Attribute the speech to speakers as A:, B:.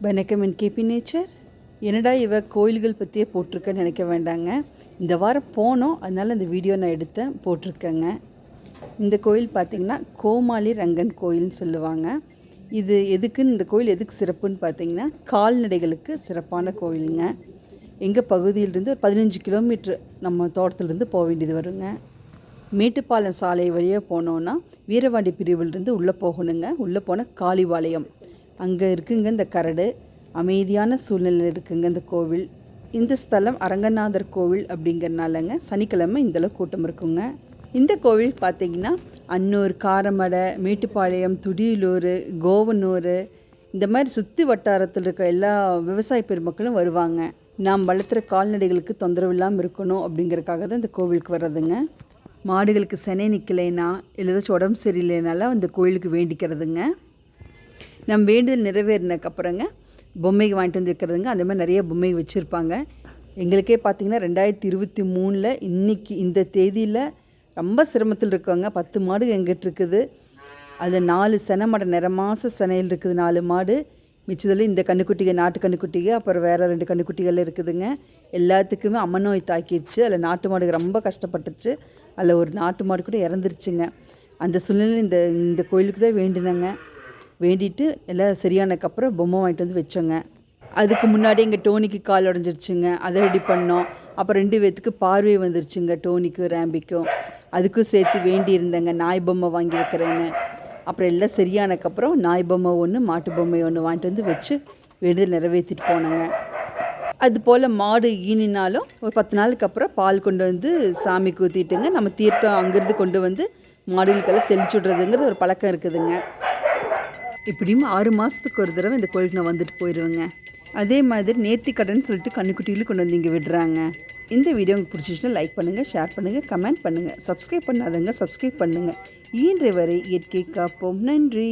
A: வணக்கம் NKP nature. என்னடா இவ கோயில்கள் பற்றியே போட்டிருக்கேன்னு நினைக்க வேண்டாங்க. இந்த வாரம் போனோம், அதனால் இந்த வீடியோ நான் எடுத்தேன் போட்டிருக்கேங்க. இந்த கோயில் பார்த்திங்கன்னா கோமாளி ரங்கன் கோயில்னு சொல்லுவாங்க. இது எதுக்குன்னு, இந்த கோயில் எதுக்கு சிறப்புன்னு பார்த்திங்கன்னா கால்நடைகளுக்கு சிறப்பான கோயிலுங்க. எங்கள் பகுதியிலிருந்து ஒரு 15 கிலோமீட்ரு நம்ம தோட்டத்திலிருந்து போக வேண்டியது வருங்க. மேட்டுப்பாளையம் சாலை வழியாக போனோன்னா வீரவாண்டி பிரிவிலிருந்து உள்ளே போகணுங்க. உள்ளே போனால் காளிபாளையம் அங்கே இருக்குங்க இந்த கரடு. அமைதியான சூழ்நிலை இருக்குங்க இந்த கோவில். இந்த ஸ்தலம் அரங்கநாதர் கோவில் அப்படிங்கிறனாலங்க சனிக்கிழமை இந்தளவு கூட்டம் இருக்குங்க. இந்த கோவில் பார்த்திங்கன்னா அன்னூர், காரமடை, மேட்டுப்பாளையம், துடியலூர், கோவனூர் இந்த மாதிரி சுற்றி வட்டாரத்தில் இருக்க எல்லா விவசாய பெருமக்களும் வருவாங்க. நாம் வளர்த்துற கால்நடைகளுக்கு தொந்தரவு இல்லாமல் இருக்கணும் அப்படிங்கிறதுக்காக தான் இந்த கோவிலுக்கு வர்றதுங்க. மாடுகளுக்கு செனை நிற்கலைன்னா இல்லை ஏதாச்சும் உடம்பு சரியில்லைனால அந்த கோயிலுக்கு வேண்டிக்கிறதுங்க. நம்ம வேண்டுதல் நிறைவேறினதுக்கப்புறங்க பொம்மைக்கு வாங்கிட்டு வந்து வைக்கிறதுங்க. அந்த மாதிரி நிறைய பொம்மை வச்சுருப்பாங்க. எங்களுக்கே பார்த்திங்கன்னா 2023 இன்றைக்கி இந்த தேதியில் ரொம்ப சிரமத்தில் இருக்கவங்க. 10 மாடு எங்கிட்ட இருக்குது. அதில் 4 செனை மாடு, நிறமாச செனையில் இருக்குது 4 மாடு. மிச்சதில் இந்த கன்றுக்குட்டிகள், நாட்டு கன்றுக்குட்டிகள், அப்புறம் வேறு 2 கன்றுக்குட்டிகள் இருக்குதுங்க. எல்லாத்துக்குமே அம்ம நோய் தாக்கிடுச்சு. அதில் நாட்டு மாடு ரொம்ப கஷ்டப்பட்டுச்சு. அதில் ஒரு நாட்டு மாடு கூட இறந்துருச்சுங்க. அந்த சூழ்நிலை இந்த கோயிலுக்கு தான் வேண்டினேங்க. வேண்டிட்டு எல்லாம் சரியானதுக்கப்புறம் பொம்மை வாங்கிட்டு வந்து வச்சோங்க. அதுக்கு முன்னாடி எங்கள் டோனிக்கு கால் உடஞ்சிருச்சுங்க. அதை ரெடி பண்ணோம். அப்புறம் 2 பேர்த்துக்கு பார்வை வந்துருச்சுங்க, டோனிக்கும் ரேம்பிக்கும். அதுக்கும் சேர்த்து வேண்டியிருந்தேங்க நாய் பொம்மை வாங்கி வைக்கிறேன்னு. அப்புறம் எல்லாம் சரியானதுக்கப்புறம் நாய் பொம்மை ஒன்று, மாட்டு பொம்மை ஒன்று வாங்கிட்டு வந்து வச்சு வேண்டுதல் நிறைவேற்றிட்டு போனேங்க. அதுபோல் மாடு ஈனினாலும் ஒரு 10 நாளுக்கு அப்புறம் பால் கொண்டு வந்து சாமிக்கு ஊற்றிட்டுங்க நம்ம தீர்த்தம் அங்கேருந்து கொண்டு வந்து மாடுகளுக்கெல்லாம் தெளிச்சு விட்றதுங்கிறது ஒரு பழக்கம் இருக்குதுங்க. இப்படியும் 6 மாதத்துக்கு ஒரு தடவை இந்த கோயிலுக்கு நான் வந்துட்டு போயிடுவேங்க. அதே மாதிரி நேர்த்திக்கடன் சொல்லிட்டு கன்றுக்குட்டிகளும் கொண்டு வந்து இங்கே விடுறாங்க. இந்த வீடியோ உங்களுக்கு பிடிச்சிச்சுன்னா லைக் பண்ணுங்கள், ஷேர் பண்ணுங்கள், கமெண்ட் பண்ணுங்கள். சப்ஸ்கிரைப் பண்ணாதவங்க சப்ஸ்கிரைப் பண்ணுங்கள். இயன்ற வரை இயற்கை காப்போம். நன்றி.